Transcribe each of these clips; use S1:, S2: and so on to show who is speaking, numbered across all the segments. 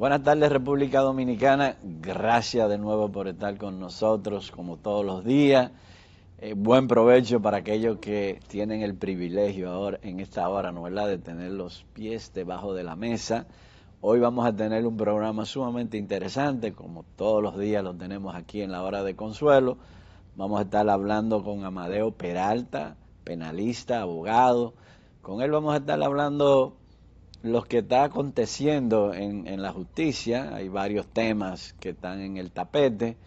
S1: Buenas tardes, República Dominicana. Gracias de nuevo por estar con nosotros, como todos los días. Buen provecho para aquellos que tienen el privilegio ahora, en esta hora, ¿no verdad?, de tener los pies debajo de la mesa. Hoy vamos a tener un programa sumamente interesante, como todos los días lo tenemos aquí en la Hora de Consuelo. Vamos a estar hablando con Amadeo Peralta, penalista, abogado. Con él vamos a estar hablando lo que está aconteciendo en la justicia. Hay varios temas que están en el tapete,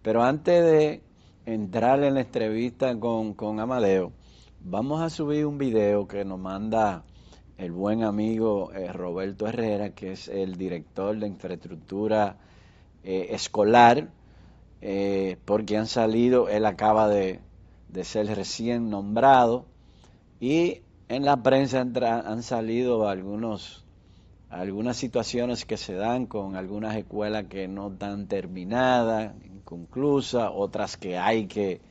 S1: pero antes de entrar en la entrevista con Amadeo, vamos a subir un video que nos manda el buen amigo Roberto Herrera, que es el director de infraestructura escolar, porque han salido, él acaba de ser recién nombrado, y en la prensa han salido algunas situaciones que se dan con algunas escuelas que no están terminadas, inconclusas, otras que hay que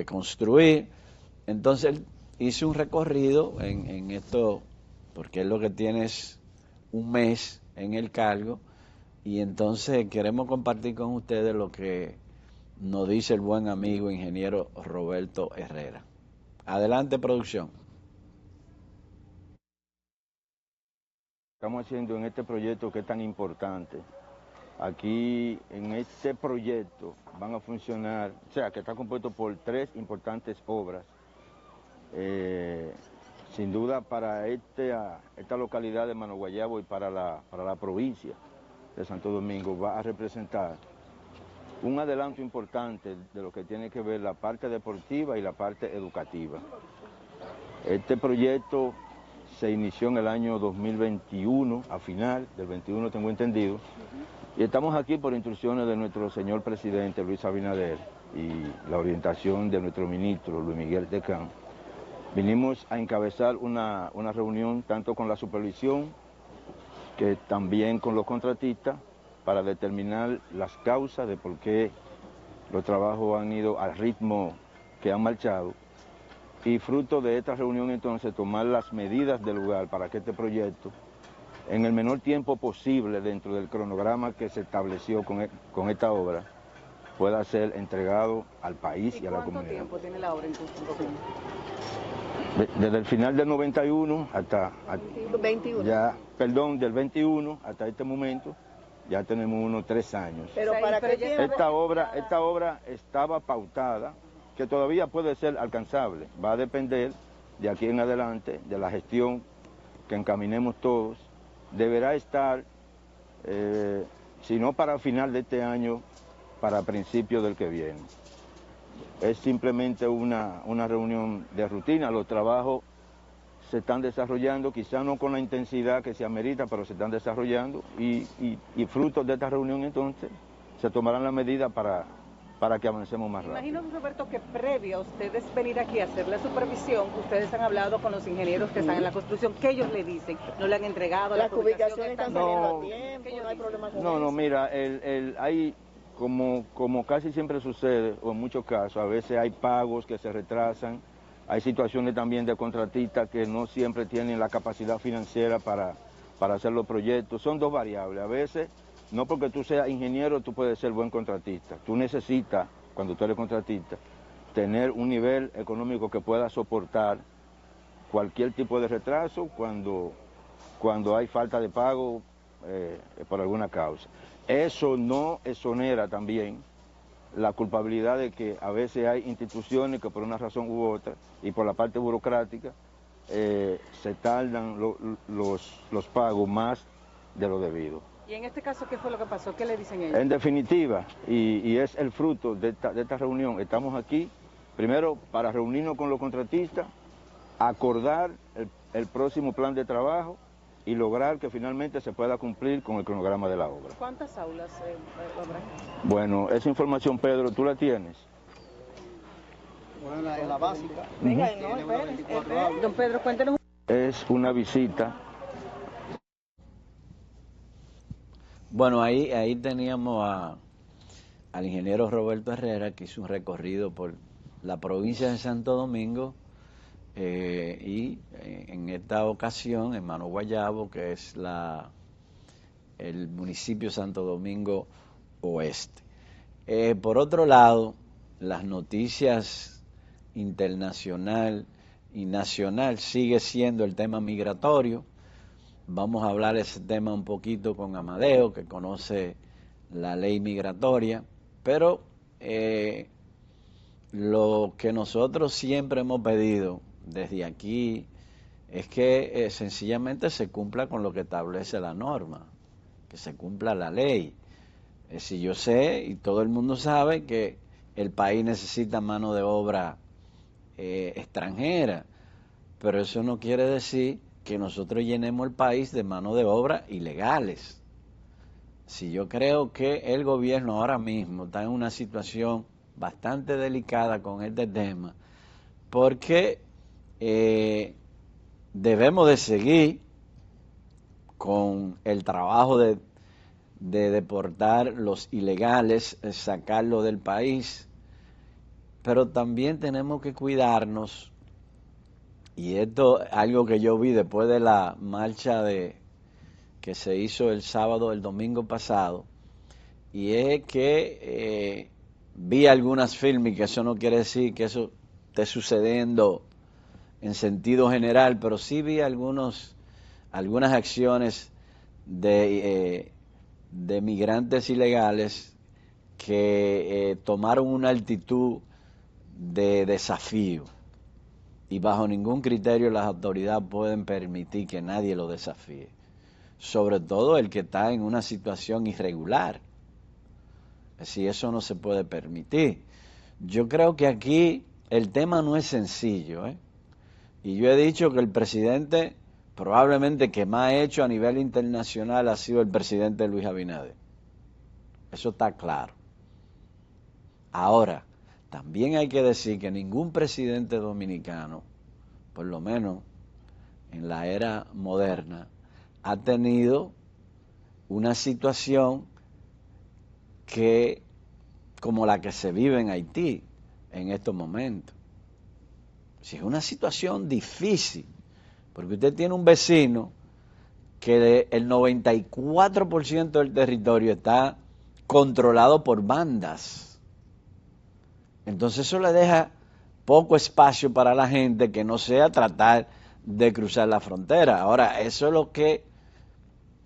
S1: construir. Entonces él hizo un recorrido en esto, porque él lo que tiene es un mes en el cargo, y entonces queremos compartir con ustedes lo que nos dice el buen amigo ingeniero Roberto Herrera. Adelante, producción.
S2: Estamos haciendo en este proyecto que es tan importante. Aquí en este proyecto van a funcionar, o sea, que está compuesto por 3 importantes obras. Sin duda para esta localidad de Mano Guayabo y para la provincia de Santo Domingo va a representar un adelanto importante de lo que tiene que ver la parte deportiva y la parte educativa. Este proyecto se inició en el año 2021, a final del 21 tengo entendido, y estamos aquí por instrucciones de nuestro señor presidente Luis Abinader y la orientación de nuestro ministro Luis Miguel Tecán. Vinimos a encabezar una reunión tanto con la supervisión que también con los contratistas para determinar las causas de por qué los trabajos han ido al ritmo que han marchado. Y fruto de esta reunión entonces tomar las medidas del lugar para que este proyecto, en el menor tiempo posible dentro del cronograma que se estableció con esta obra, pueda ser entregado al país y a la comunidad.
S3: ¿Cuánto tiempo tiene la obra en construcción?
S2: Desde el final del 91 hasta...
S3: 21.
S2: Del 21 hasta este momento, ya tenemos unos 3 años.
S3: Pero para que
S2: esta obra estaba pautada, que todavía puede ser alcanzable. Va a depender de aquí en adelante, de la gestión que encaminemos todos. Deberá estar, si no para final de este año, para principios del que viene. Es simplemente una reunión de rutina. Los trabajos se están desarrollando, quizá no con la intensidad que se amerita, pero se están desarrollando y fruto de esta reunión entonces se tomarán las medidas para que avancemos más rápido.
S3: Imagino, Roberto, que previo a ustedes venir aquí a hacer la supervisión, ustedes han hablado con los ingenieros que están en la construcción. ¿Qué ellos le dicen? ¿No le han entregado
S4: las ubicaciones están saliendo a tiempo?
S3: No hay problema con
S2: eso.
S3: No,
S2: Mira, hay, como casi siempre sucede, o en muchos casos, a veces hay pagos que se retrasan, hay situaciones también de contratistas que no siempre tienen la capacidad financiera para hacer los proyectos. Son 2 variables. A veces, no porque tú seas ingeniero, tú puedes ser buen contratista. Tú necesitas, cuando tú eres contratista, tener un nivel económico que pueda soportar cualquier tipo de retraso cuando hay falta de pago por alguna causa. Eso no exonera también la culpabilidad de que a veces hay instituciones que por una razón u otra y por la parte burocrática se tardan los pagos más de lo debido.
S3: ¿Y en este caso qué fue lo que pasó? ¿Qué le dicen ellos?
S2: En definitiva, y es el fruto de esta reunión, estamos aquí primero para reunirnos con los contratistas, acordar el próximo plan de trabajo y lograr que finalmente se pueda cumplir con el cronograma de la obra.
S3: ¿Cuántas aulas habrá?
S2: Bueno, esa información, Pedro, ¿tú la tienes?
S4: Bueno, la básica.
S3: Venga, don Pedro, cuéntenos.
S2: Es una visita.
S1: Bueno, ahí teníamos al ingeniero Roberto Herrera, que hizo un recorrido por la provincia de Santo Domingo, y en esta ocasión en Mano Guayabo, que es el municipio Santo Domingo Oeste. Por otro lado, las noticias internacional y nacional sigue siendo el tema migratorio. Vamos a hablar de ese tema un poquito con Amadeo, que conoce la ley migratoria, pero lo que nosotros siempre hemos pedido desde aquí es que sencillamente se cumpla con lo que establece la norma, que se cumpla la ley. Si yo sé, y todo el mundo sabe, que el país necesita mano de obra extranjera, pero eso no quiere decir que nosotros llenemos el país de mano de obra ilegales. Si yo creo que el gobierno ahora mismo está en una situación bastante delicada con este tema, porque debemos de seguir con el trabajo de deportar los ilegales, sacarlos del país, pero también tenemos que cuidarnos, y esto es algo que yo vi después de la marcha que se hizo el domingo pasado, y es que vi algunas filmes, que eso no quiere decir que eso esté sucediendo en sentido general, pero sí vi algunas acciones de migrantes ilegales que tomaron una actitud de desafío, y bajo ningún criterio las autoridades pueden permitir que nadie lo desafíe, sobre todo el que está en una situación irregular. Así, eso no se puede permitir. Yo creo que aquí el tema no es sencillo, y yo he dicho que el presidente probablemente que más ha hecho a nivel internacional ha sido el presidente Luis Abinader. Eso está claro. Ahora, también hay que decir que ningún presidente dominicano, por lo menos en la era moderna, ha tenido una situación como la que se vive en Haití en estos momentos. Si es una situación difícil, porque usted tiene un vecino que el 94% del territorio está controlado por bandas. Entonces eso le deja poco espacio para la gente que no sea tratar de cruzar la frontera. Ahora, eso es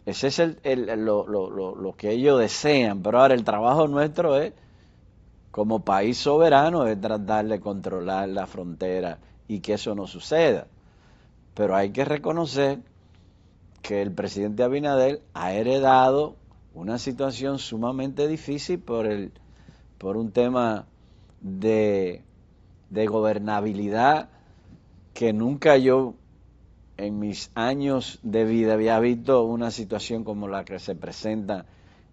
S1: ese es lo que ellos desean, pero ahora el trabajo nuestro es, como país soberano, es tratar de controlar la frontera y que eso no suceda. Pero hay que reconocer que el presidente Abinader ha heredado una situación sumamente difícil por un tema de gobernabilidad que nunca yo en mis años de vida había visto una situación como la que se presenta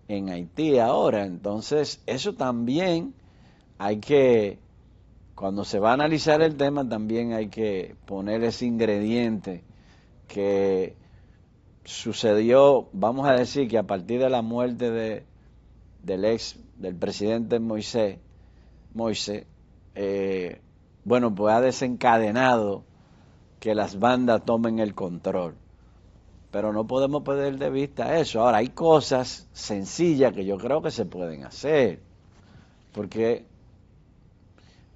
S1: en Haití ahora. Entonces, eso también cuando se va a analizar el tema, también hay que poner ese ingrediente que sucedió, vamos a decir que a partir de la muerte del presidente Moisés, bueno, pues ha desencadenado que las bandas tomen el control. Pero no podemos perder de vista eso. Ahora, hay cosas sencillas que yo creo que se pueden hacer. Porque,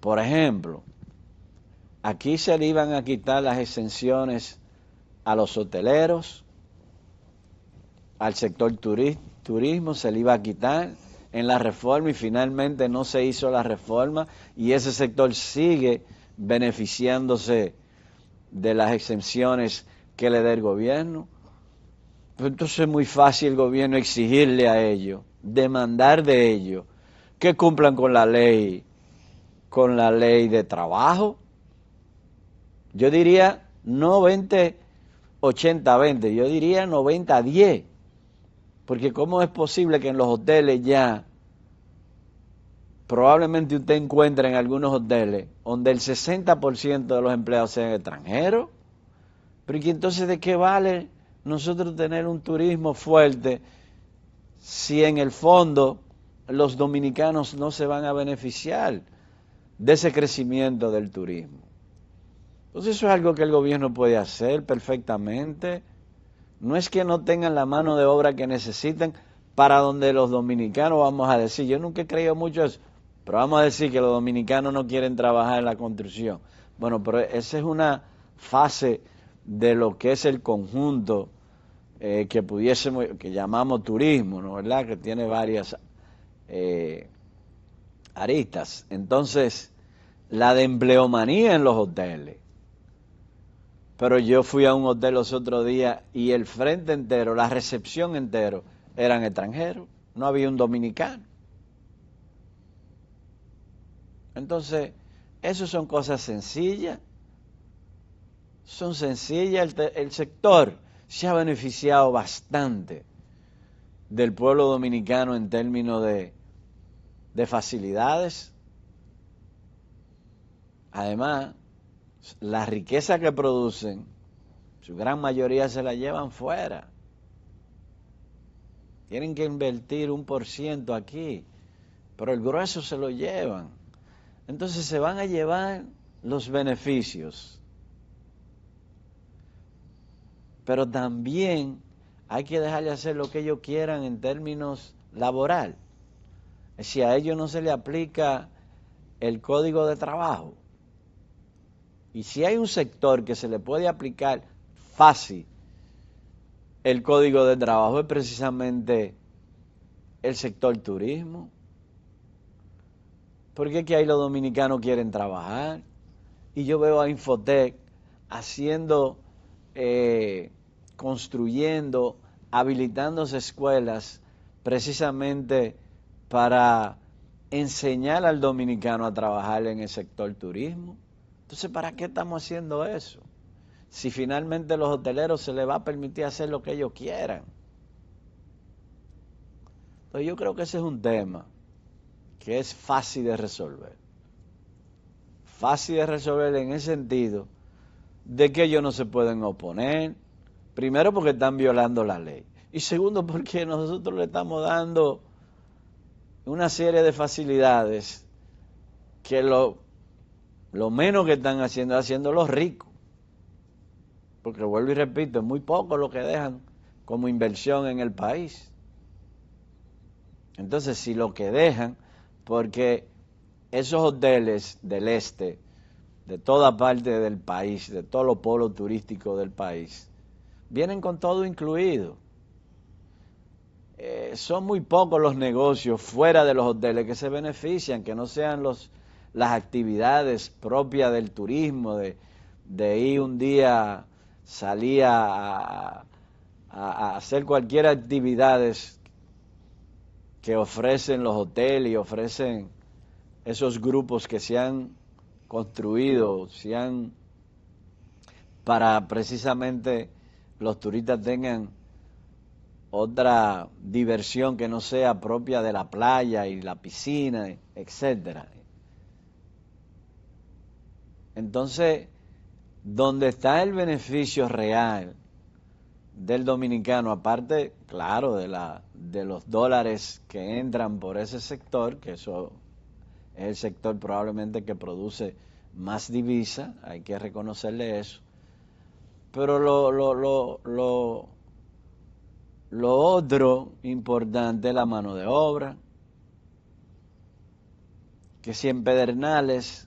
S1: por ejemplo, aquí se le iban a quitar las exenciones a los hoteleros, al sector turismo se le iba a quitar en la reforma, y finalmente no se hizo la reforma, y ese sector sigue beneficiándose de las exenciones que le da el gobierno. Entonces es muy fácil el gobierno exigirle a ellos, demandar de ellos que cumplan con la ley de trabajo. Yo diría no 20-80-20, yo diría 90-10, porque ¿cómo es posible que en los hoteles ya, probablemente usted encuentre en algunos hoteles donde el 60% de los empleados sean extranjeros? Pero ¿y entonces de qué vale nosotros tener un turismo fuerte si en el fondo los dominicanos no se van a beneficiar de ese crecimiento del turismo? Entonces eso es algo que el gobierno puede hacer perfectamente. No es que no tengan la mano de obra que necesiten para donde los dominicanos, vamos a decir, yo nunca he creído mucho eso, pero vamos a decir que los dominicanos no quieren trabajar en la construcción. Bueno, pero esa es una fase de lo que es el conjunto que pudiésemos, que llamamos turismo, ¿no? ¿Verdad? Que tiene varias aristas. Entonces, la de empleomanía en los hoteles. Pero yo fui a un hotel los otros días y el frente entero, la recepción entero, eran extranjeros, no había un dominicano. Entonces, eso son cosas sencillas, son sencillas. El sector se ha beneficiado bastante del pueblo dominicano en términos de facilidades. Además, la riqueza que producen, su gran mayoría se la llevan fuera. Tienen que invertir 1% aquí, pero el grueso se lo llevan. Entonces se van a llevar los beneficios. Pero también hay que dejarle hacer lo que ellos quieran en términos laboral. Si a ellos no se le aplica el código de trabajo, y si hay un sector que se le puede aplicar fácil el código de trabajo, es precisamente el sector turismo. Porque es que ahí los dominicanos quieren trabajar. Y yo veo a Infotec haciendo, construyendo, habilitándose escuelas precisamente para enseñar al dominicano a trabajar en el sector turismo. Entonces, ¿para qué estamos haciendo eso? Si finalmente a los hoteleros se les va a permitir hacer lo que ellos quieran. Entonces, yo creo que ese es un tema que es fácil de resolver. Fácil de resolver en el sentido de que ellos no se pueden oponer. Primero, porque están violando la ley. Y segundo, porque nosotros le estamos dando una serie de facilidades que lo menos que están haciendo es haciendo los ricos. Porque vuelvo y repito, es muy poco lo que dejan como inversión en el país. Entonces, si lo que dejan, porque esos hoteles del este, de toda parte del país, de todos los polos turísticos del país, vienen con todo incluido. Son muy pocos los negocios fuera de los hoteles que se benefician, que no sean las actividades propias del turismo, de ir un día, salir a hacer cualquier actividades que ofrecen los hoteles y ofrecen esos grupos que se han construido, para precisamente los turistas tengan otra diversión que no sea propia de la playa y la piscina, etcétera. Entonces, donde está el beneficio real del dominicano, aparte, claro, de los dólares que entran por ese sector, que eso es el sector probablemente que produce más divisa, hay que reconocerle eso. Pero lo otro importante es la mano de obra, que si en Pedernales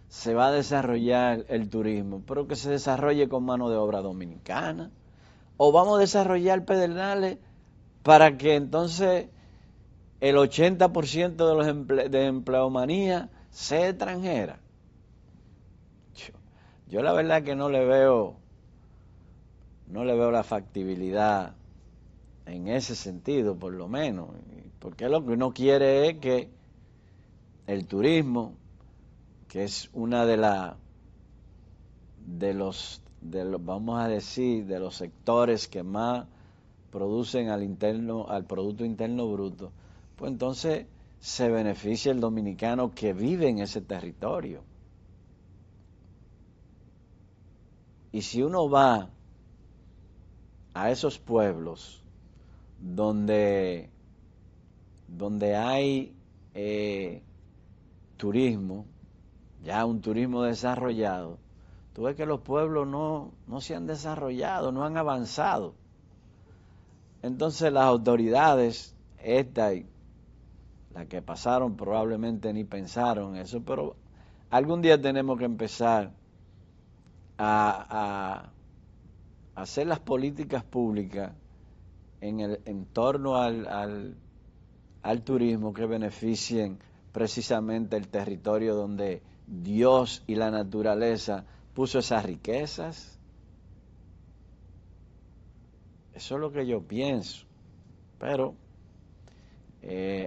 S1: se va a desarrollar el turismo, pero que se desarrolle con mano de obra dominicana, o vamos a desarrollar Pedernales para que entonces el 80% de empleomanía sea extranjera. Yo la verdad que no le veo la factibilidad en ese sentido, por lo menos, porque lo que uno quiere es que el turismo, que es una de los vamos a decir, de los sectores que más producen al Producto Interno Bruto, pues entonces se beneficia el dominicano que vive en ese territorio. Y si uno va a esos pueblos donde hay turismo, ya un turismo desarrollado, tú ves que los pueblos no se han desarrollado, no han avanzado. Entonces las autoridades, esta y las que pasaron probablemente ni pensaron eso, pero algún día tenemos que empezar a hacer las políticas públicas en torno al turismo que beneficien precisamente el territorio donde Dios y la naturaleza puso esas riquezas. Eso es lo que yo pienso, pero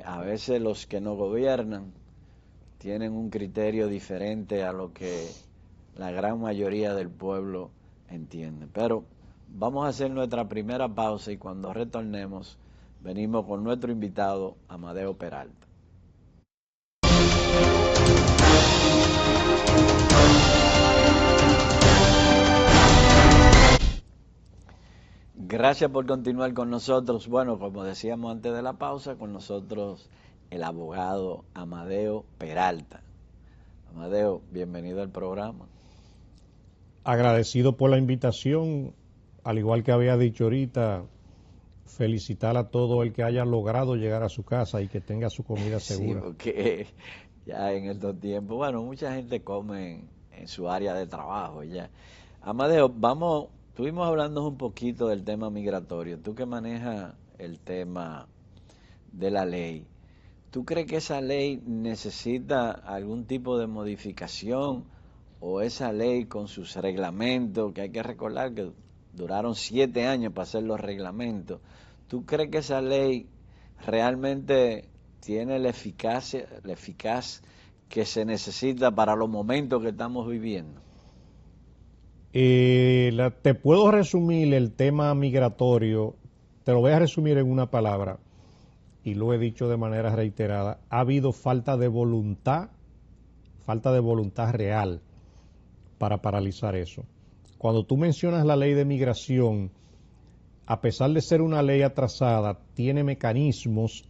S1: a veces los que no gobiernan tienen un criterio diferente a lo que la gran mayoría del pueblo entiende. Pero vamos a hacer nuestra primera pausa y cuando retornemos venimos con nuestro invitado Amadeo Peralta. Gracias por continuar con nosotros. Bueno, como decíamos antes de la pausa, con nosotros el abogado Amadeo Peralta. Amadeo, bienvenido al programa.
S5: Agradecido por la invitación, al igual que había dicho ahorita, felicitar a todo el que haya logrado llegar a su casa y que tenga su comida segura.
S1: Sí, porque ya en estos tiempos, bueno, mucha gente come en su área de trabajo ya. Amadeo, estuvimos hablando un poquito del tema migratorio. Tú que manejas el tema de la ley, ¿tú crees que esa ley necesita algún tipo de modificación o esa ley con sus reglamentos, que hay que recordar que duraron 7 años para hacer los reglamentos? ¿Tú crees que esa ley realmente tiene la eficaz que se necesita para los momentos que estamos viviendo?
S5: Te puedo resumir el tema migratorio, te lo voy a resumir en una palabra, y lo he dicho de manera reiterada. Ha habido falta de voluntad real para paralizar eso. Cuando tú mencionas la ley de migración, a pesar de ser una ley atrasada, tiene mecanismos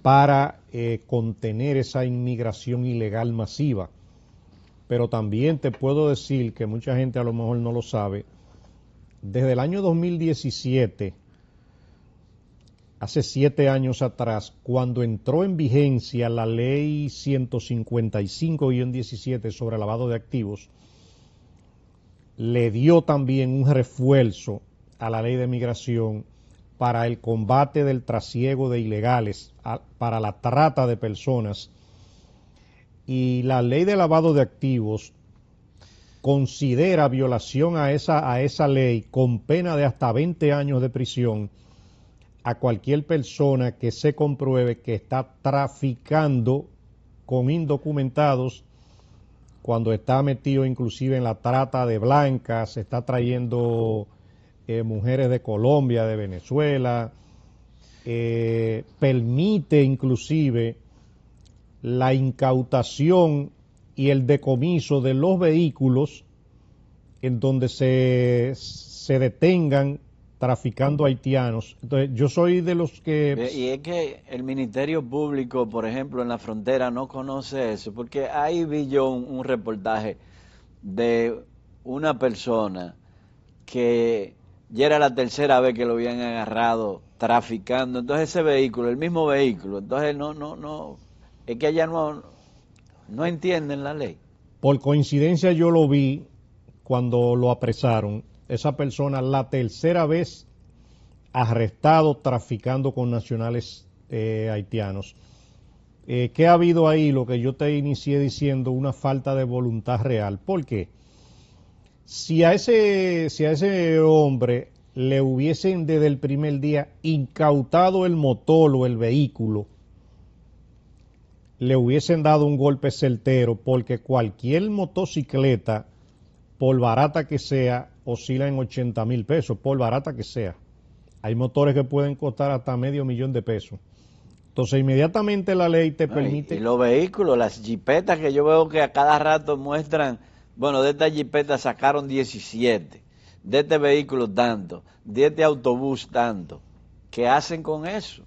S5: para contener esa inmigración ilegal masiva. Pero también te puedo decir que mucha gente a lo mejor no lo sabe, desde el año 2017, hace 7 años atrás, cuando entró en vigencia la ley 155-17 sobre lavado de activos, le dio también un refuerzo a la ley de migración para el combate del trasiego de ilegales, para la trata de personas. Y la ley de lavado de activos considera violación a esa ley con pena de hasta 20 años de prisión a cualquier persona que se compruebe que está traficando con indocumentados, cuando está metido inclusive en la trata de blancas, está trayendo mujeres de Colombia, de Venezuela, permite inclusive la incautación y el decomiso de los vehículos en donde se detengan traficando haitianos. Entonces, yo soy de los que...
S1: Y es que el Ministerio Público, por ejemplo, en la frontera no conoce eso, porque ahí vi yo un reportaje de una persona que ya era la tercera vez que lo habían agarrado traficando. Entonces ese vehículo, el mismo vehículo, entonces no, es que allá no entienden la ley.
S5: Por coincidencia yo lo vi cuando lo apresaron. Esa persona la tercera vez arrestado traficando con nacionales haitianos. ¿Qué ha habido ahí? Lo que yo te inicié diciendo, una falta de voluntad real. ¿Por qué? Si a ese hombre le hubiesen desde el primer día incautado el motor o el vehículo, le hubiesen dado un golpe certero, porque cualquier motocicleta, por barata que sea, oscila en 80,000 pesos, por barata que sea. Hay motores que pueden costar hasta $500,000. Entonces, inmediatamente la ley te permite...
S1: Y los vehículos, las jipetas que yo veo que a cada rato muestran, bueno, de estas jipetas sacaron 17, de este vehículo tanto, de este autobús tanto. ¿Qué hacen con eso?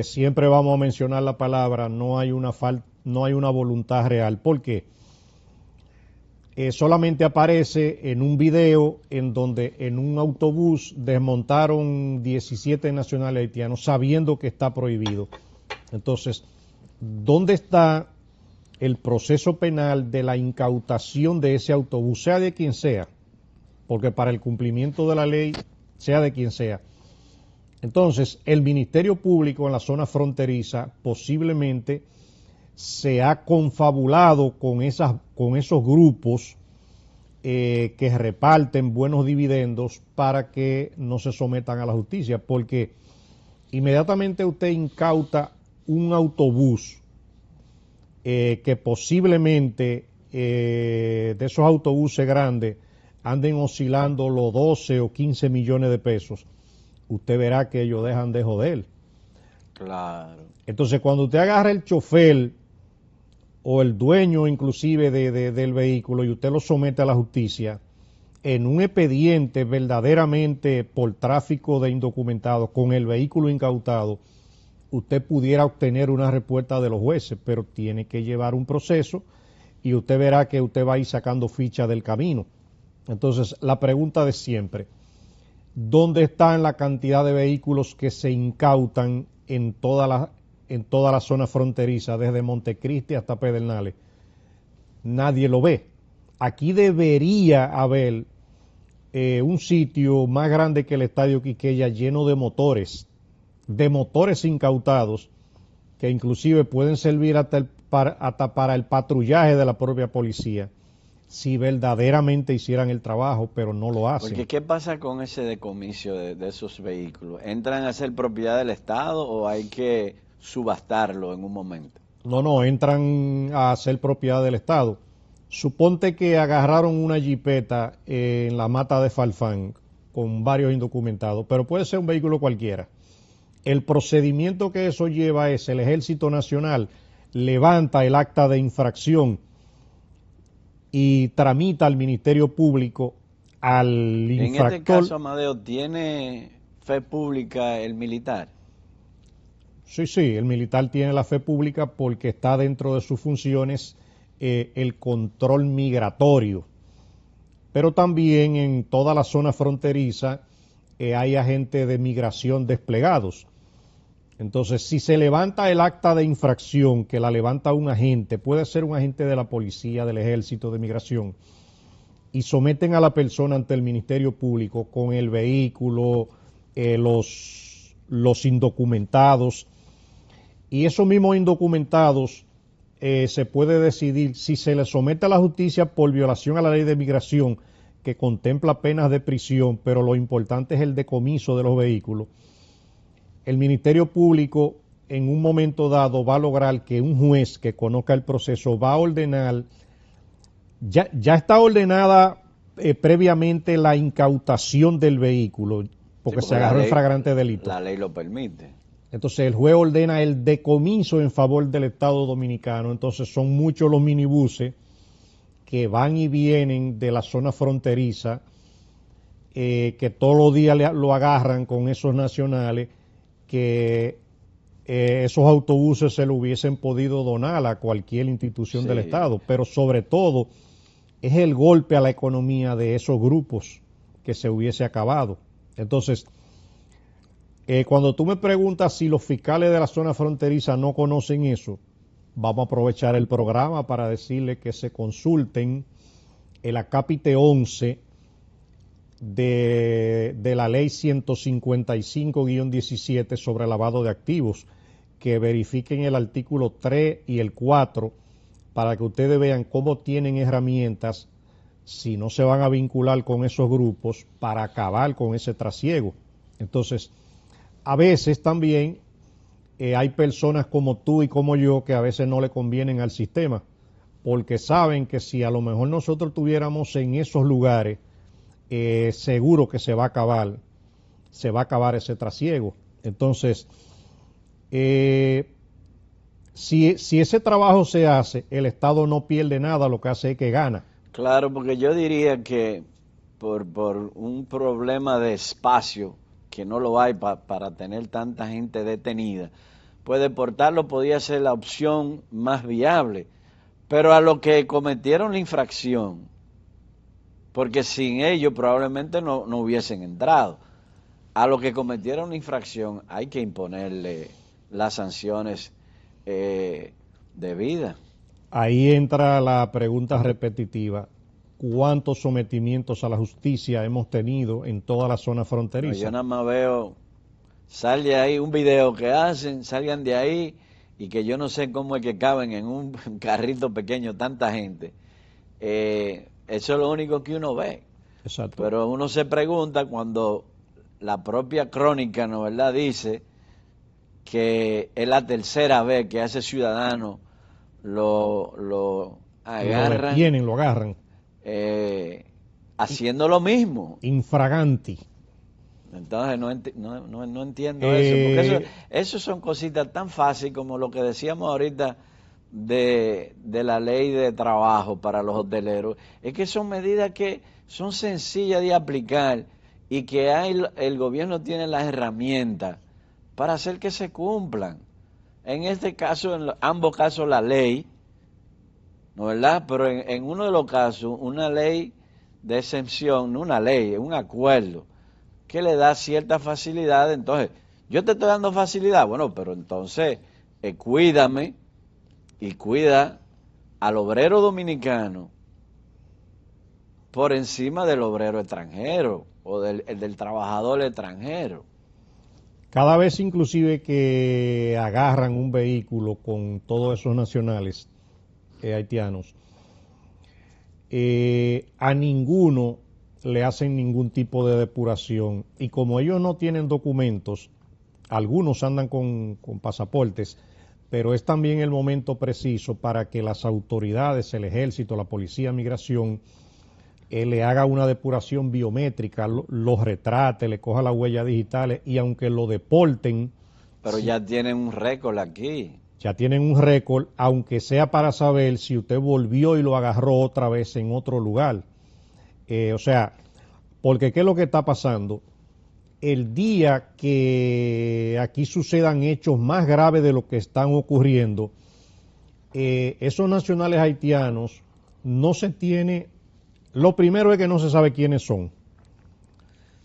S5: Siempre vamos a mencionar la palabra, no hay una voluntad real. ¿Por qué? solamente aparece en un video en donde en un autobús desmontaron 17 nacionales haitianos sabiendo que está prohibido. Entonces, ¿dónde está el proceso penal de la incautación de ese autobús, sea de quien sea? Porque para el cumplimiento de la ley, sea de quien sea. Entonces, el Ministerio Público en la zona fronteriza posiblemente se ha confabulado con esos grupos que reparten buenos dividendos para que no se sometan a la justicia, porque inmediatamente usted incauta un autobús que posiblemente de esos autobuses grandes anden oscilando los 12 o 15 millones de pesos, usted verá que ellos dejan de joder.
S1: Claro.
S5: Entonces, cuando usted agarra el chofer o el dueño inclusive del vehículo y usted lo somete a la justicia en un expediente verdaderamente por tráfico de indocumentados con el vehículo incautado, usted pudiera obtener una respuesta de los jueces, pero tiene que llevar un proceso y usted verá que usted va a ir sacando ficha del camino. Entonces, la pregunta de siempre, ¿dónde está la cantidad de vehículos que se incautan en toda la zona fronteriza, desde Montecristi hasta Pedernales? Nadie lo ve. Aquí debería haber un sitio más grande que el Estadio Quisqueya lleno de motores incautados, que inclusive pueden servir hasta para el patrullaje de la propia policía, si verdaderamente hicieran el trabajo, pero no lo hacen.
S1: Porque ¿qué pasa con ese decomiso de esos vehículos? ¿Entran a ser propiedad del Estado o hay que subastarlo en un momento?
S5: No, entran a ser propiedad del Estado. Suponte que agarraron una jipeta en la mata de Falfán con varios indocumentados, pero puede ser un vehículo cualquiera. El procedimiento que eso lleva es el Ejército Nacional levanta el acta de infracción y tramita al Ministerio Público al infractor.
S1: En este caso, Amadeo, ¿tiene fe pública el militar?
S5: Sí, el militar tiene la fe pública porque está dentro de sus funciones el control migratorio. Pero también en toda la zona fronteriza hay agentes de migración desplegados. Entonces, si se levanta el acta de infracción, que la levanta un agente, puede ser un agente de la policía, del ejército, de migración, y someten a la persona ante el Ministerio Público con el vehículo, los indocumentados, y esos mismos indocumentados se puede decidir si se le somete a la justicia por violación a la ley de migración, que contempla penas de prisión, pero lo importante es el decomiso de los vehículos. El Ministerio Público en un momento dado va a lograr que un juez que conozca el proceso va a ordenar, ya está ordenada previamente la incautación del vehículo, porque se agarró en flagrante delito.
S1: La ley lo permite.
S5: Entonces el juez ordena el decomiso en favor del Estado Dominicano. Entonces son muchos los minibuses que van y vienen de la zona fronteriza, que todos los días lo agarran con esos nacionales, que esos autobuses se lo hubiesen podido donar a cualquier institución del Estado, pero sobre todo es el golpe a la economía de esos grupos que se hubiese acabado. Entonces, cuando tú me preguntas si los fiscales de la zona fronteriza no conocen eso, vamos a aprovechar el programa para decirles que se consulten el acápite 11 de la ley 155-17 sobre lavado de activos, que verifiquen el artículo 3 y el 4 para que ustedes vean cómo tienen herramientas, si no se van a vincular con esos grupos, para acabar con ese trasiego. Entonces, a veces también hay personas como tú y como yo que a veces no le convienen al sistema, porque saben que si a lo mejor nosotros estuviéramos en esos lugares, seguro que se va a acabar ese trasiego. Entonces, si ese trabajo se hace, el Estado no pierde nada, lo que hace es que gana.
S1: Claro, porque yo diría que por un problema de espacio, que no lo hay para tener tanta gente detenida, pues deportarlo podía ser la opción más viable. Pero a los que cometieron la infracción porque sin ellos probablemente no hubiesen entrado. A los que cometieron una infracción hay que imponerle las sanciones debidas.
S5: Ahí entra la pregunta repetitiva. ¿Cuántos sometimientos a la justicia hemos tenido en toda la zona
S1: No,
S5: fronteriza?
S1: yo nada más veo, sal de ahí, un video que hacen, salgan de ahí, y que yo no sé cómo es que caben en un carrito pequeño tanta gente. Eso es lo único que uno ve.
S5: Exacto.
S1: Pero uno se pregunta cuando la propia crónica, ¿no verdad?, dice que es la tercera vez que a ese ciudadano lo agarran,
S5: Lo detienen, lo agarran.
S1: haciendo lo mismo.
S5: Infraganti.
S1: Entonces no entiendo eso, porque eso son cositas tan fáciles como lo que decíamos ahorita de la ley de trabajo para los hoteleros. Es que son medidas que son sencillas de aplicar y que el gobierno tiene las herramientas para hacer que se cumplan. En este caso, en ambos casos, la ley, ¿no verdad? Pero en uno de los casos, una ley de exención, no una ley, es un acuerdo que le da cierta facilidad. Entonces, yo te estoy dando facilidad, bueno, pero entonces cuídame y cuida al obrero dominicano por encima del obrero extranjero o del trabajador extranjero.
S5: Cada vez inclusive que agarran un vehículo con todos esos nacionales haitianos, a ninguno le hacen ningún tipo de depuración, y como ellos no tienen documentos, algunos andan con pasaportes, pero es también el momento preciso para que las autoridades, el ejército, la policía, migración, le haga una depuración biométrica, los retrate, le coja las huellas digitales, y aunque lo deporten...
S1: Pero ya tienen un récord aquí.
S5: Ya tienen un récord, aunque sea para saber si usted volvió y lo agarró otra vez en otro lugar. O sea, porque ¿qué es lo que está pasando? El día que aquí sucedan hechos más graves de lo que están ocurriendo, esos nacionales haitianos no se tiene... Lo primero es que no se sabe quiénes son.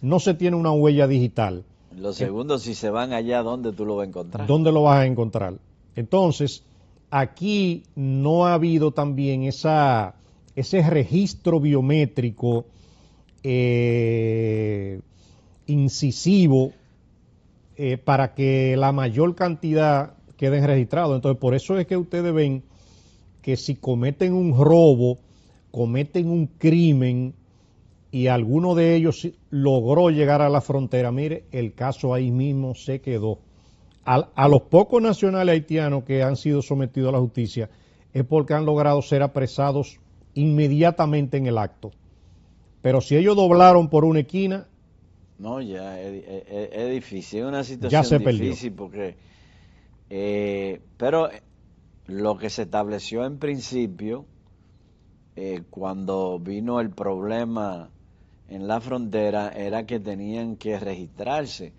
S5: No se tiene una huella digital.
S1: Lo segundo, si se van allá, ¿dónde tú lo vas a encontrar?
S5: ¿Dónde lo vas a encontrar? Entonces, aquí no ha habido también ese registro biométrico incisivo para que la mayor cantidad queden registrados. Entonces, por eso es que ustedes ven que si cometen un robo, cometen un crimen y alguno de ellos logró llegar a la frontera, mire, el caso ahí mismo se quedó. A los pocos nacionales haitianos que han sido sometidos a la justicia es porque han logrado ser apresados inmediatamente en el acto. Pero si ellos doblaron por una esquina...
S1: No, ya es difícil, es una situación
S5: ya se
S1: difícil
S5: perdió.
S1: porque... pero lo que se estableció en principio, cuando vino el problema en la frontera, era que tenían que registrarse.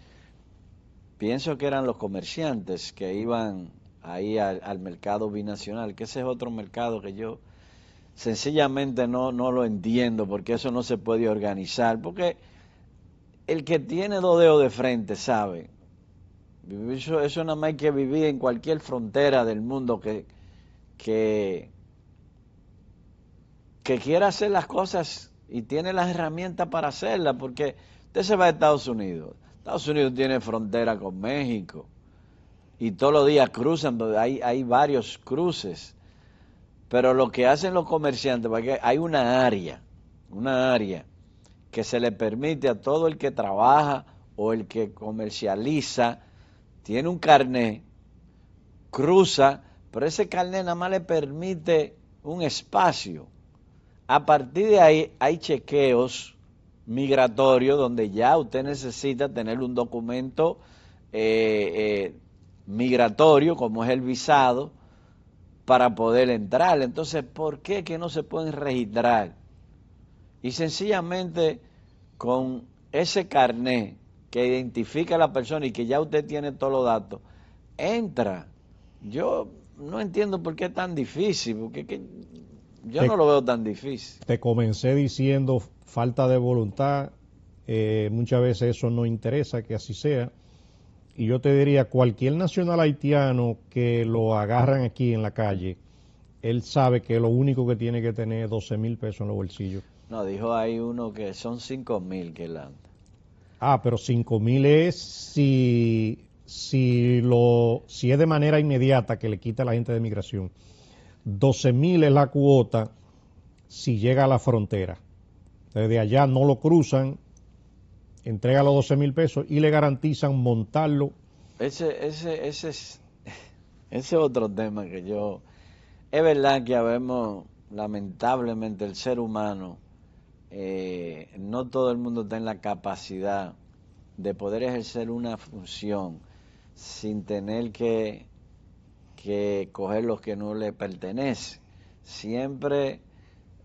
S1: Pienso que eran los comerciantes que iban ahí al mercado binacional, que ese es otro mercado que yo sencillamente no lo entiendo, porque eso no se puede organizar, porque el que tiene dos dedos de frente sabe, eso nada más hay que vivir en cualquier frontera del mundo que quiera hacer las cosas y tiene las herramientas para hacerlas, porque usted se va a Estados Unidos. Estados Unidos tiene frontera con México y todos los días cruzan, hay varios cruces, pero lo que hacen los comerciantes, porque hay una área que se le permite a todo el que trabaja o el que comercializa, tiene un carnet, cruza, pero ese carnet nada más le permite un espacio. A partir de ahí hay chequeos migratorio donde ya usted necesita tener un documento migratorio como es el visado para poder entrar. Entonces, ¿por qué que no se pueden registrar? Y sencillamente con ese carnet que identifica a la persona y que ya usted tiene todos los datos, entra. Yo no entiendo por qué es tan difícil, porque yo no lo veo tan difícil.
S5: Te comencé diciendo falta de voluntad, muchas veces eso no interesa que así sea. Y yo te diría, cualquier nacional haitiano que lo agarran aquí en la calle, él sabe que lo único que tiene que tener es 12,000 pesos en los bolsillos.
S1: No, dijo ahí uno que son 5,000 que él anda.
S5: Ah, pero 5,000 es si es de manera inmediata que le quita a la gente de migración. 12,000 es la cuota si llega a la frontera. Desde allá no lo cruzan, entrega los 12,000 pesos y le garantizan montarlo.
S1: Ese es otro tema que yo... Es verdad que habemos, lamentablemente, el ser humano, no todo el mundo está en la capacidad de poder ejercer una función sin tener que coger los que no le pertenecen. Siempre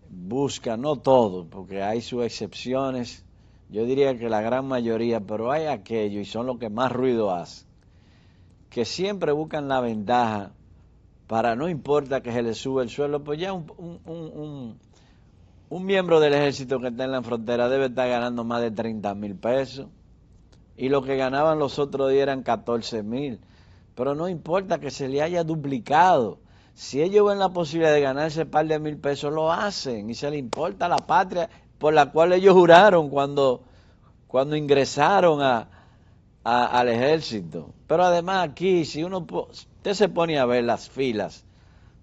S1: busca, no todo, porque hay sus excepciones, yo diría que la gran mayoría, pero hay aquellos, y son los que más ruido hacen, que siempre buscan la ventaja para, no importa que se le sube el suelo, pues ya un miembro del ejército que está en la frontera debe estar ganando más de 30,000 pesos, y lo que ganaban los otros días eran 14,000, pero no importa que se le haya duplicado. Si ellos ven la posibilidad de ganarse un par de mil pesos, lo hacen, y se le importa la patria por la cual ellos juraron cuando ingresaron al ejército. Pero además aquí, si usted se pone a ver las filas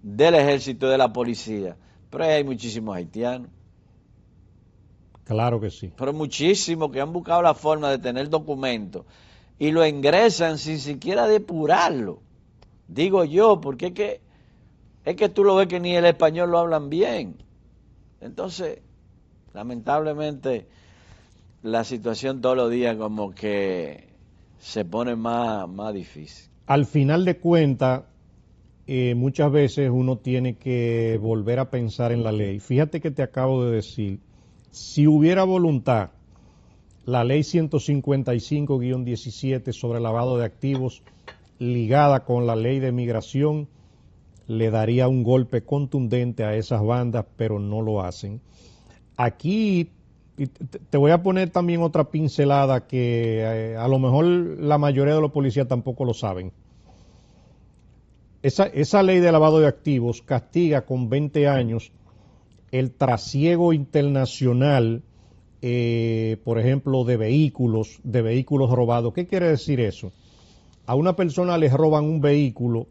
S1: del ejército y de la policía, pero ahí hay muchísimos haitianos.
S5: Claro que sí.
S1: Pero muchísimos que han buscado la forma de tener documentos y lo ingresan sin siquiera depurarlo. Digo yo, porque es que tú lo ves que ni el español lo hablan bien. Entonces, lamentablemente, la situación todos los días como que se pone más difícil.
S5: Al final de cuentas, muchas veces uno tiene que volver a pensar en la ley. Fíjate que te acabo de decir, si hubiera voluntad, la ley 155-17 sobre lavado de activos ligada con la ley de migración le daría un golpe contundente a esas bandas, pero no lo hacen. Aquí te voy a poner también otra pincelada que a lo mejor la mayoría de los policías tampoco lo saben. Esa ley de lavado de activos castiga con 20 años el trasiego internacional, por ejemplo, de vehículos robados. ¿Qué quiere decir eso? A una persona le roban un vehículo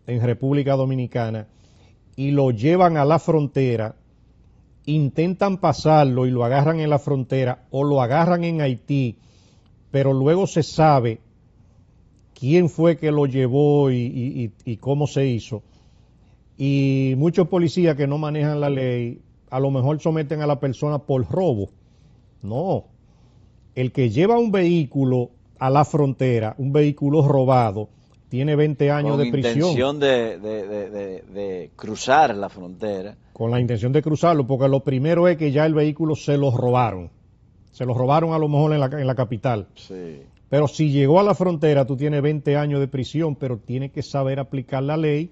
S5: en República Dominicana y lo llevan a la frontera, intentan pasarlo y lo agarran en la frontera o lo agarran en Haití, pero luego se sabe quién fue que lo llevó y cómo se hizo. Y muchos policías que no manejan la ley a lo mejor someten a la persona por robo. No, el que lleva un vehículo a la frontera, un vehículo robado, tiene 20 años de prisión.
S1: Con intención de cruzar la frontera.
S5: Con la intención de cruzarlo, porque lo primero es que ya el vehículo se lo robaron. Se lo robaron a lo mejor en la capital.
S1: Sí.
S5: Pero si llegó a la frontera, tú tienes 20 años de prisión, pero tienes que saber aplicar la ley.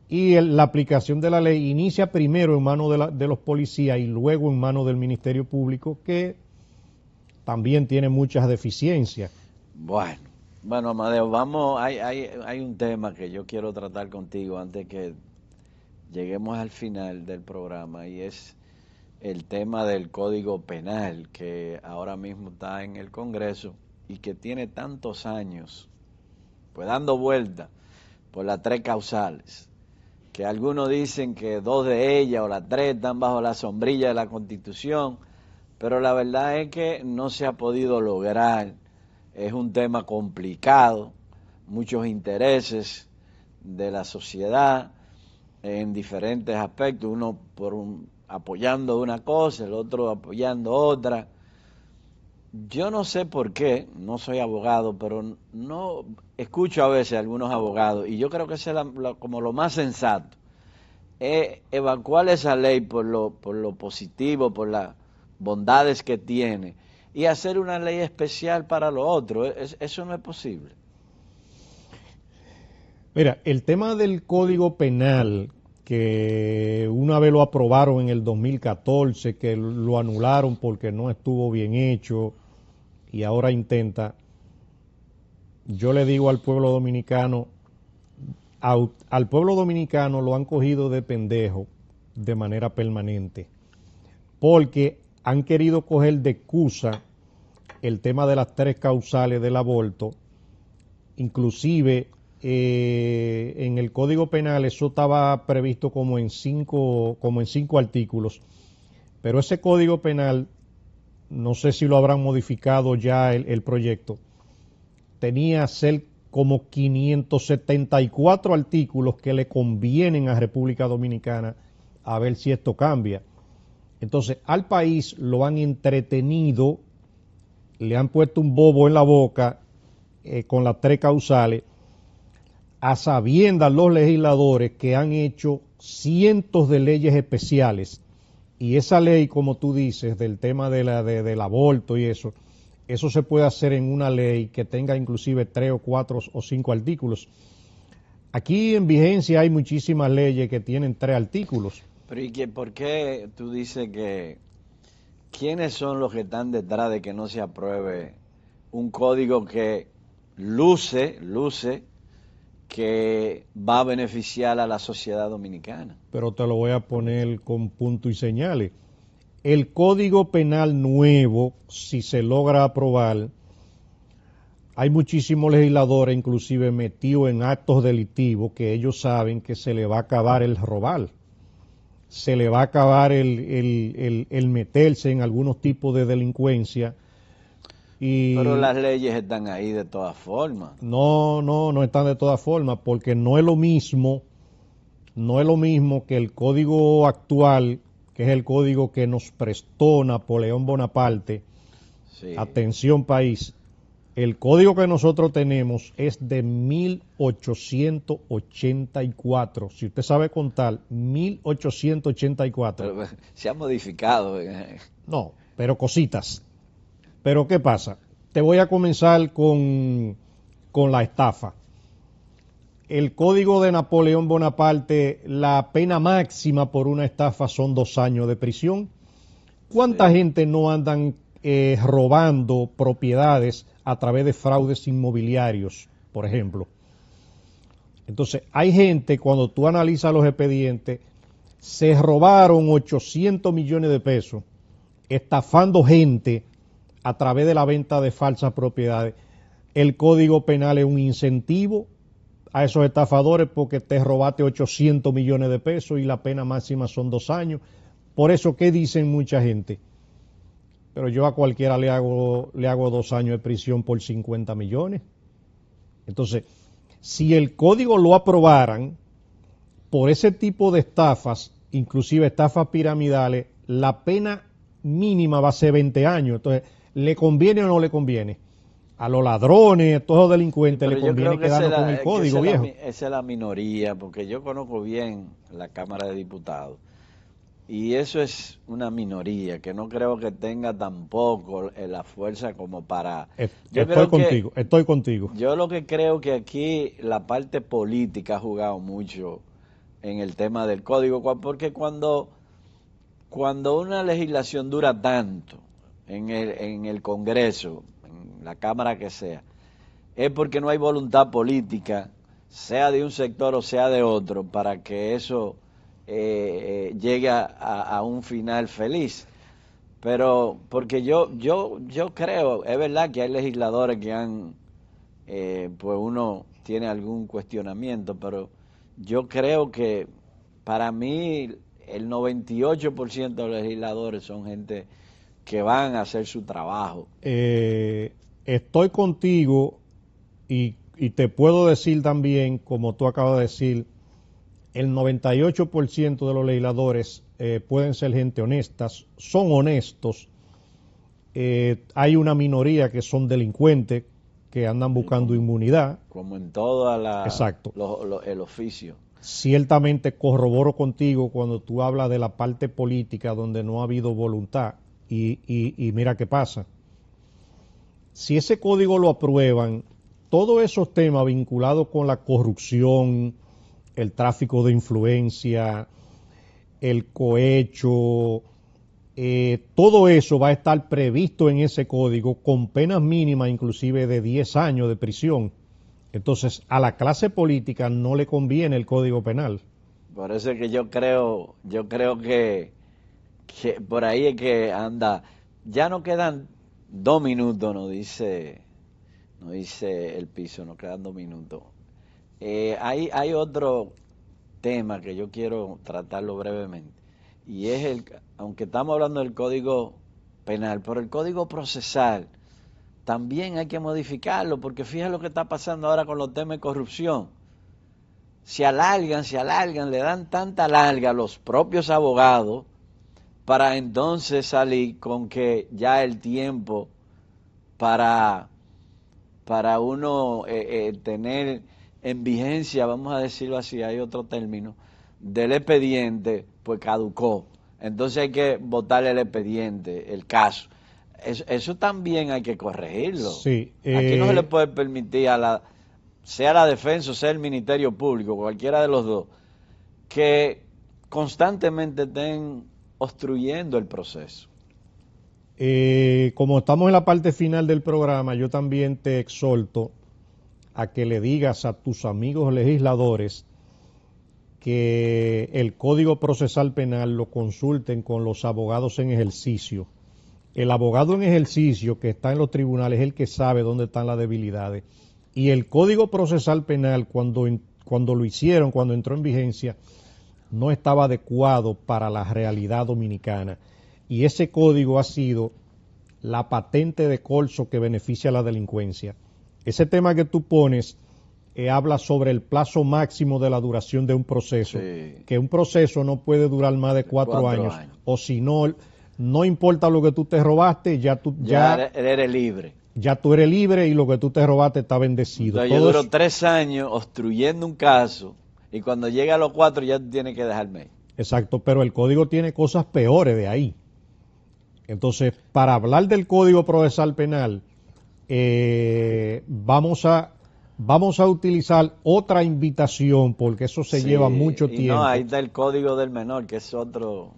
S5: Y la aplicación de la ley inicia primero en manos de los policías y luego en manos del Ministerio Público, que también tiene muchas deficiencias.
S1: Bueno, Amadeo, hay un tema que yo quiero tratar contigo antes que lleguemos al final del programa, y es el tema del Código Penal, que ahora mismo está en el Congreso y que tiene tantos años, pues dando vuelta por las 3 causales, que algunos dicen que 2 de ellas o las 3 están bajo la sombrilla de la Constitución, pero la verdad es que no se ha podido lograr. Es un tema complicado, muchos intereses de la sociedad en diferentes aspectos, uno apoyando una cosa, el otro apoyando otra. Yo no sé por qué, no soy abogado, pero no escucho a veces a algunos abogados, y yo creo que es como lo más sensato, es evacuar esa ley por lo positivo, por las bondades que tiene, y hacer una ley especial para lo otro. Eso no es posible.
S5: Mira, el tema del Código Penal que una vez lo aprobaron en el 2014, que lo anularon porque no estuvo bien hecho y ahora intenta. Yo le digo al pueblo dominicano, al pueblo dominicano lo han cogido de pendejo de manera permanente, porque han querido coger de excusa el tema de las 3 causales del aborto. Inclusive en el Código Penal eso estaba previsto como en 5 artículos, pero ese Código Penal, no sé si lo habrán modificado ya el proyecto, tenía como 574 artículos que le convienen a República Dominicana, a ver si esto cambia. Entonces, al país lo han entretenido, le han puesto un bobo en la boca con las 3 causales, a sabiendas los legisladores que han hecho cientos de leyes especiales, y esa ley, como tú dices, del tema del aborto y eso se puede hacer en una ley que tenga inclusive 3 o 4 o 5 artículos. Aquí en vigencia hay muchísimas leyes que tienen 3 artículos.
S1: Pero ¿y por qué tú dices que quiénes son los que están detrás de que no se apruebe un código que luce que va a beneficiar a la sociedad dominicana?
S5: Pero te lo voy a poner con punto y señales. El Código Penal nuevo, si se logra aprobar, hay muchísimos legisladores, inclusive metidos en actos delictivos, que ellos saben que se le va a acabar el robar, se le va a acabar el meterse en algunos tipos de delincuencia.
S1: Pero las leyes están ahí de todas formas.
S5: No están de todas formas, porque no es lo mismo que el código actual, que es el código que nos prestó Napoleón Bonaparte.
S1: Sí.
S5: Atención país, el código que nosotros tenemos es de 1884. Si usted sabe contar, 1884.
S1: Pero se ha modificado.
S5: No, pero cositas. Pero ¿qué pasa? Te voy a comenzar con la estafa. El código de Napoleón Bonaparte, la pena máxima por una estafa son 2 años de prisión. ¿Cuánta gente no andan robando propiedades a través de fraudes inmobiliarios, por ejemplo? Entonces, hay gente, cuando tú analizas los expedientes, se robaron 800 millones de pesos estafando gente a través de la venta de falsas propiedades. El Código Penal es un incentivo a esos estafadores porque te robaste 800 millones de pesos y la pena máxima son 2 años. Por eso, ¿qué dicen mucha gente? Pero yo a cualquiera le hago 2 años de prisión por 50 millones. Entonces, si el código lo aprobaran por ese tipo de estafas, inclusive estafas piramidales, la pena mínima va a ser 20 años. Entonces, ¿le conviene o no le conviene? A los ladrones, a todos los delincuentes, le conviene quedarnos con el código, viejo.
S1: Esa es la minoría, porque yo conozco bien la Cámara de Diputados. Y eso es una minoría que no creo que tenga tampoco la fuerza como para...
S5: Estoy contigo.
S1: Yo lo que creo que aquí la parte política ha jugado mucho en el tema del código, porque cuando una legislación dura tanto en el Congreso, en la Cámara que sea, es porque no hay voluntad política, sea de un sector o sea de otro, para que eso llegue a un final feliz. Pero porque yo creo, es verdad que hay legisladores que han, pues uno tiene algún cuestionamiento, pero yo creo que para mí el 98% de los legisladores son gente que van a hacer su trabajo.
S5: Estoy contigo y te puedo decir también, como tú acabas de decir, el 98% de los legisladores pueden ser gente honestas, son honestos. Hay una minoría que son delincuentes, que andan buscando inmunidad.
S1: Como en toda
S5: Exacto.
S1: El oficio.
S5: Ciertamente corroboro contigo cuando tú hablas de la parte política donde no ha habido voluntad. Y mira qué pasa. Si ese código lo aprueban, todos esos temas vinculados con la corrupción, el tráfico de influencia, el cohecho, todo eso va a estar previsto en ese código con penas mínimas inclusive de 10 años de prisión. Entonces, a la clase política no le conviene el Código Penal.
S1: Por eso es que yo creo que por ahí es que anda. Ya no quedan 2 minutos, nos dice el piso, nos quedan 2 minutos. Hay otro tema que yo quiero tratarlo brevemente, y es aunque estamos hablando del Código Penal, pero el Código Procesal también hay que modificarlo, porque fíjate lo que está pasando ahora con los temas de corrupción. Se alargan, le dan tanta larga a los propios abogados para entonces salir con que ya el tiempo para uno tener en vigencia, vamos a decirlo así, hay otro término, del expediente, pues caducó. Entonces hay que votar el expediente, el caso. Eso también hay que corregirlo.
S5: Sí,
S1: Aquí no se le puede permitir sea la defensa o sea el Ministerio Público, cualquiera de los dos, que constantemente estén obstruyendo el proceso.
S5: Como estamos en la parte final del programa, yo también te exhorto a que le digas a tus amigos legisladores que el Código Procesal Penal lo consulten con los abogados en ejercicio. El abogado en ejercicio que está en los tribunales es el que sabe dónde están las debilidades. Y el Código Procesal Penal, cuando lo hicieron, cuando entró en vigencia, no estaba adecuado para la realidad dominicana. Y ese código ha sido la patente de corso que beneficia a la delincuencia. Ese tema que tú pones habla sobre el plazo máximo de la duración de un proceso, sí, que un proceso no puede durar más de 4 años, o si no, no importa lo que tú te robaste, ya
S1: eres libre.
S5: Ya tú eres libre y lo que tú te robaste está bendecido.
S1: Entonces, yo duro 3 años obstruyendo un caso y cuando llega a los 4 ya tú tienes que dejarme.
S5: Exacto, pero el código tiene cosas peores de ahí. Entonces, para hablar del Código Procesal Penal, vamos a utilizar otra invitación porque eso se lleva mucho tiempo.
S1: No, ahí está el Código del Menor, que es otro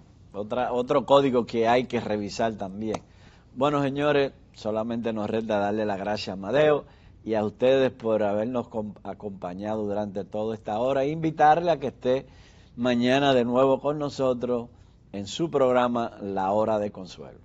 S1: código que hay que revisar también. Bueno, señores, solamente nos resta darle las gracias a Amadeo y a ustedes por habernos acompañado durante toda esta hora e invitarle a que esté mañana de nuevo con nosotros en su programa La Hora de Consuelo.